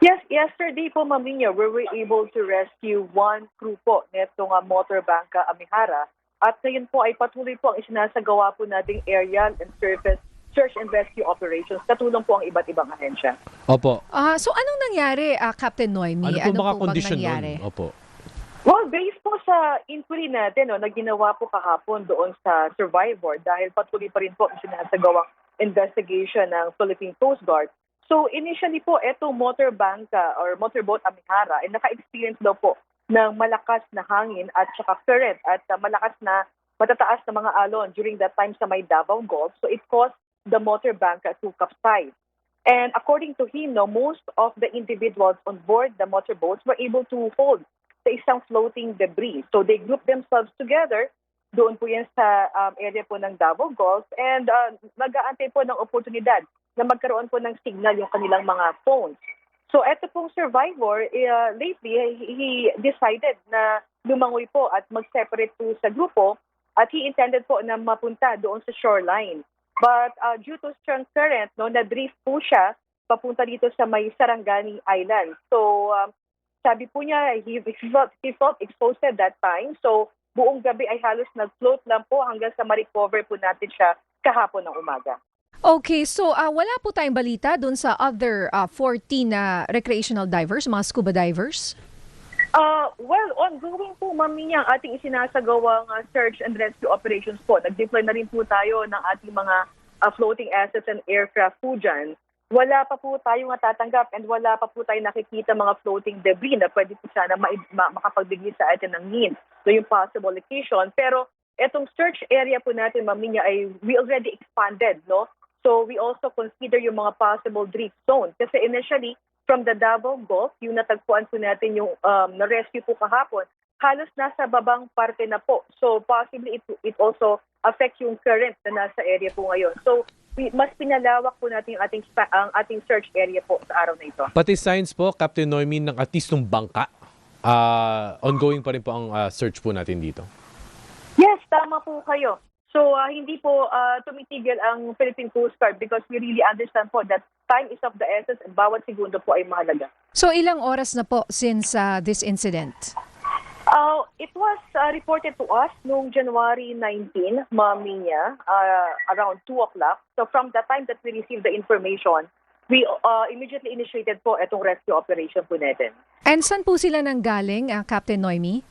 Yes, yesterday po, Ma'am Nina, we were able to rescue one crew po netong Motorbangka Amihara. At ngayon po ay patuloy po ang isinasagawa po nating aerial and surface search and rescue operations. Katulong po ang iba't ibang ahensya. Opo. So anong nangyari, Captain Noemi? Ano po mga po bang kondisyon nangyari? nun? Opo. Well, based po sa inquiry natin na ginawa po kahapon doon sa survivor dahil patuloy pa rin po ang sinasagawang investigation ng Philippine Coast Guard. So initially po, etong motorbangka or motorboat Amihara ay naka-experience daw po ng malakas na hangin at saka current at malakas na matataas na mga alon during that time sa may Davao Gulf. So it caused the motorbangka to capsize. And according to him, most of the individuals on board the motorboats were able to hold sa isang floating debris. So they grouped themselves together. Doon po yan sa area po ng Davao Gulf and nag-aantay po ng oportunidad na magkaroon po ng signal yung kanilang mga phones. So eto pong survivor, lately, he decided na lumangoy po at mag-separate po sa grupo at he intended po na mapunta doon sa shoreline. But due to strong current, na-drift po siya papunta dito sa may Sarangani Island. So sabi po niya, he felt exhausted that time. So buong gabi ay halos nag-float lang po hanggang sa ma-recover po natin siya kahapon ng umaga. Okay, so wala po tayong balita dun sa other 14 na recreational divers, mga scuba divers? Well, ongoing po, Ma'am Nina, ang ating isinasagawang search and rescue operations po. Nag-deploy na rin po tayo ng ating mga floating assets and aircraft po dyan. Wala pa po tayong natatanggap and wala pa po tayong nakikita mga floating debris na pwede po sana makapagbigay sa atin ng hint so yung possible location. Pero etong search area po natin, Ma'am Nina, ay we already expanded, no? So we also consider yung mga possible drift zones. Kasi initially, from the Davao Gulf, yung natagpuan po natin yung na-rescue po kahapon, halos nasa babang parte na po. So possibly it also affects yung current na nasa area po ngayon. So mas pinalawak po natin ang ating search area po sa araw na ito. Pati signs po, Captain Noemi, ng at least ng bangka. Ongoing pa rin po ang search po natin dito. Yes, tama po kayo. So hindi po tumitigil ang Philippine Coast Guard because we really understand po that time is of the essence and bawat segundo po ay mahalaga. So ilang oras na po since this incident? It was reported to us noong January 19, Ma'am Nina, around 2 o'clock. So from the time that we received the information, we immediately initiated po itong rescue operation po natin. And saan po sila nanggaling, Captain Noemi?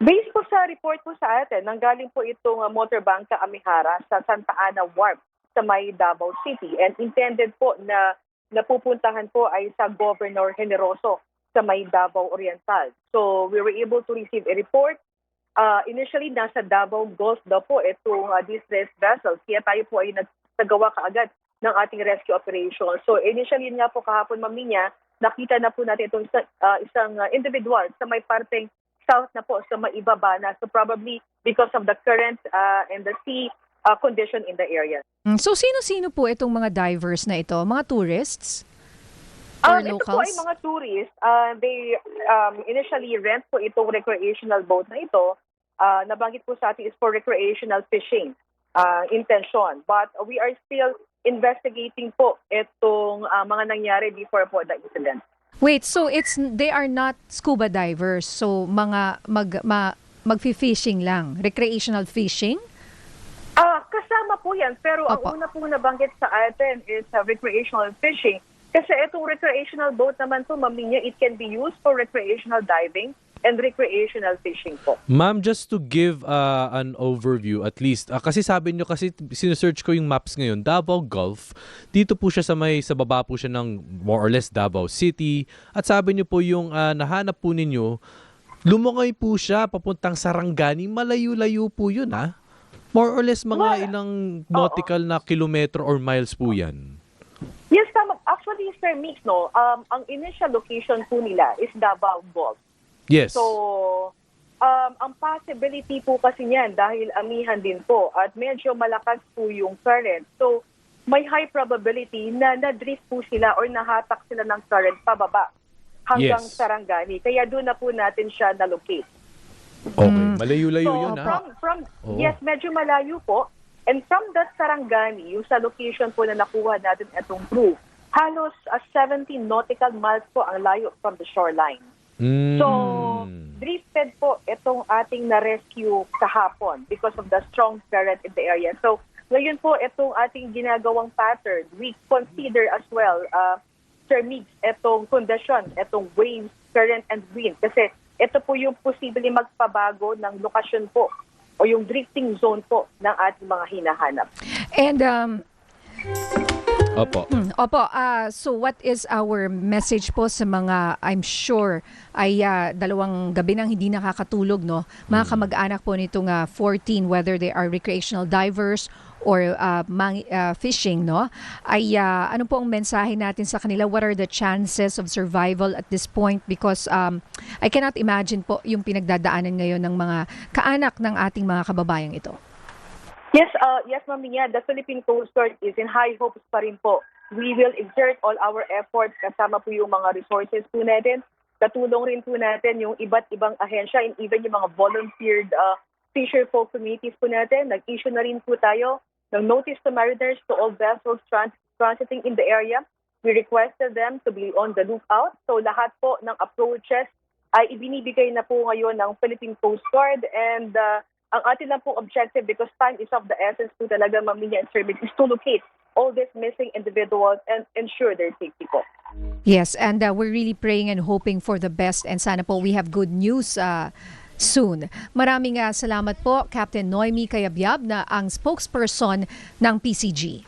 Based po sa report po sa atin, nanggaling po itong Motorbangka Amihara sa Santa Ana Wharf sa may Davao City and intended po na napupuntahan po ay sa Governor Generoso sa may Davao Oriental. So we were able to receive a report. Initially, nasa Davao Gulf daw po itong distressed vessels. Kaya tayo po ay nagsagawa kaagad ng ating rescue operation. So initially nga po kahapon, Ma'am Nina, nakita na po natin itong isang individual sa may parteng south na po sa maibaba na. So probably because of the current and the sea condition in the area. So sino-sino po itong mga divers na ito? Mga tourists? Or Ito locals? po ay mga tourists. They initially rent po itong recreational boat na ito. Nabanggit po sa atin is for recreational fishing intention. But we are still investigating po itong mga nangyari before po the incident. Wait, so they are not scuba divers. So mga magfi-fishing lang, recreational fishing? Kasama po yan. Pero ang Opo. una pong nabanggit sa atin is recreational fishing. Kasi itong recreational boat naman po, Ma'am Nina, it can be used for recreational diving and recreational fishing po. Ma'am, just to give an overview at least, kasi sabi nyo, kasi sinesearch ko yung maps ngayon, Davao Gulf, dito po siya sa baba po siya ng more or less Davao City. At sabi nyo po yung nahanap po ninyo, lumangoy po siya papuntang Sarangani, malayo-layo po yun More or less mga ilang nautical na kilometro or miles po yan. Yes, tama. Actually, Sir Mix, no, ang initial location po nila is Davao Gulf. Yes. So, ang possibility po kasi niyan dahil amihan din po at medyo malakas po yung current. So, may high probability na na-drift po sila or nahatak sila ng current pababa hanggang Yes. Sarangani. Kaya doon na po natin siya na-locate. Okay, malayo-layo So, yun Oo. yes, medyo malayo po. And from that Sarangani, yung sa location po na nakuha natin itong crew, Halos 17 nautical miles po ang layo from the shoreline. So, drifted po itong ating na-rescue kahapon because of the strong current in the area. So, ngayon po itong ating ginagawang pattern, we consider as well, Sir Migs, itong kondisyon, itong waves, current, and wind. Kasi ito po yung posibleng magpabago ng lokasyon po o yung drifting zone po ng ating mga hinahanap. And Opo. Opo, so what is our message po sa mga, I'm sure, ay dalawang gabi nang hindi nakakatulog, no? Mga kamag-anak po nitong 14, whether they are recreational divers or fishing, no? Ay ano po ang mensahe natin sa kanila? What are the chances of survival at this point? Because I cannot imagine po yung pinagdadaanan ngayon ng mga kaanak ng ating mga kababayang ito. Yes, Ma'am Mia, the Philippine Coast Guard is in high hopes pa rin po. We will exert all our efforts kasama po yung mga resources po natin. Katulong rin po natin yung iba't ibang ahensya and even yung mga volunteered fisher folk communities po natin. Nag-issue na rin po tayo ng notice to mariners to all vessels transiting in the area. We requested them to be on the lookout. So lahat po ng approaches ay ibinibigay na po ngayon ng Philippine Coast Guard and ang ating lang po objective, because time is of the essence po talaga, Ma'am Mia and Sir Migs, is to locate all these missing individuals and ensure their safety po. Yes, and we're really praying and hoping for the best and sana po we have good news soon. Maraming salamat po, Captain Noemi Cayabyab, na ang spokesperson ng PCG.